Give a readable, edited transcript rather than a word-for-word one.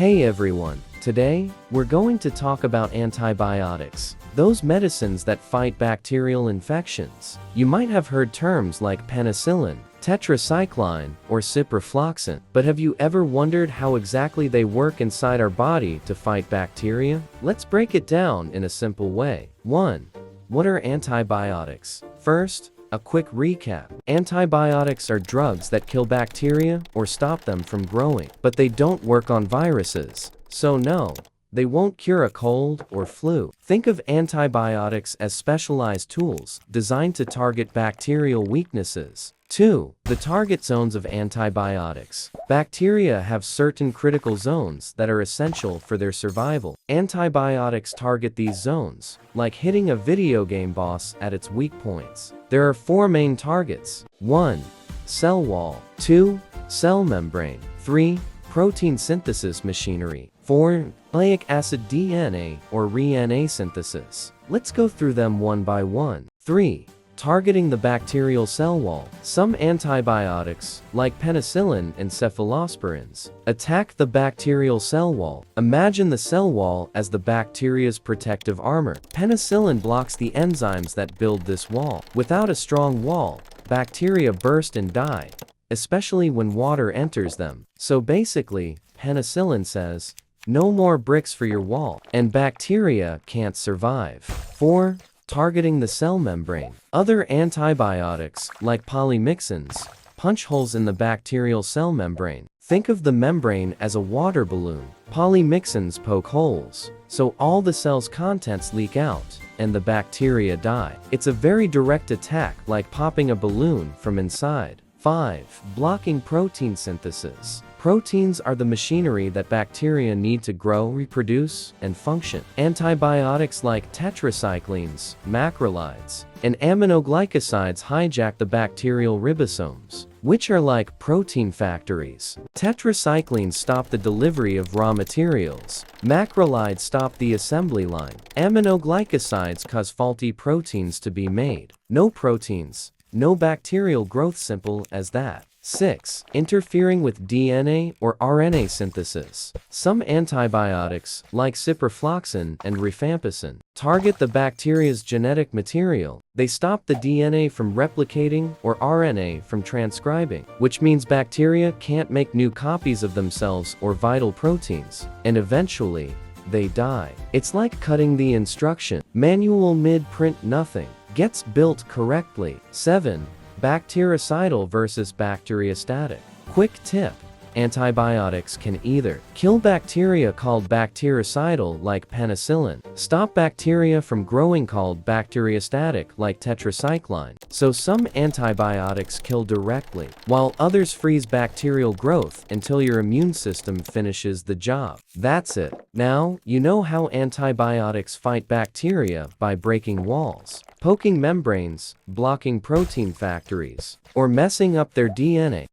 Hey everyone, today, we're going to talk about antibiotics, those medicines that fight bacterial infections. You might have heard terms like penicillin, tetracycline, or ciprofloxacin, but have you ever wondered how exactly they work inside our body to fight bacteria? Let's break it down in a simple way. 1. What are antibiotics? First, a quick recap. Antibiotics are drugs that kill bacteria or stop them from growing, but they don't work on viruses. So no, they won't cure a cold or flu. Think of antibiotics as specialized tools designed to target bacterial weaknesses. 2. The target zones of antibiotics. Bacteria have certain critical zones that are essential for their survival. Antibiotics target these zones, like hitting a video game boss at its weak points. There are 4 main targets. 1. Cell wall. 2. Cell membrane. 3. Protein synthesis machinery. 4. Nucleic acid DNA or RNA synthesis. Let's go through them one by one. 3. Targeting the bacterial cell wall. Some antibiotics, like penicillin and cephalosporins, attack the bacterial cell wall. Imagine the cell wall as the bacteria's protective armor. Penicillin blocks the enzymes that build this wall. Without a strong wall, bacteria burst and die, especially when water enters them. So basically, penicillin says, no more bricks for your wall, and bacteria can't survive. 4. Targeting the cell membrane. Other antibiotics, like polymyxins, punch holes in the bacterial cell membrane. Think of the membrane as a water balloon. Polymyxins poke holes, so all the cell's contents leak out, and the bacteria die. It's a very direct attack, like popping a balloon from inside. 5. Blocking protein synthesis. Proteins are the machinery that bacteria need to grow, reproduce, and function. Antibiotics like tetracyclines, macrolides, and aminoglycosides hijack the bacterial ribosomes, which are like protein factories. Tetracyclines stop the delivery of raw materials. Macrolides stop the assembly line. Aminoglycosides cause faulty proteins to be made. No proteins, no bacterial growth, simple as that. 6. Interfering with DNA or RNA synthesis. Some antibiotics, like ciprofloxacin and rifampicin, target the bacteria's genetic material. They stop the DNA from replicating or RNA from transcribing, which means bacteria can't make new copies of themselves or vital proteins, and eventually, they die. It's like cutting the instruction manual mid-print, nothing gets built correctly. 7. Bactericidal versus bacteriostatic. Quick tip. Antibiotics can either kill bacteria called bactericidal like penicillin, stop bacteria from growing called bacteriostatic like tetracycline. So some antibiotics kill directly, while others freeze bacterial growth until your immune system finishes the job. That's it. Now, you know how antibiotics fight bacteria by breaking walls, poking membranes, blocking protein factories, or messing up their DNA.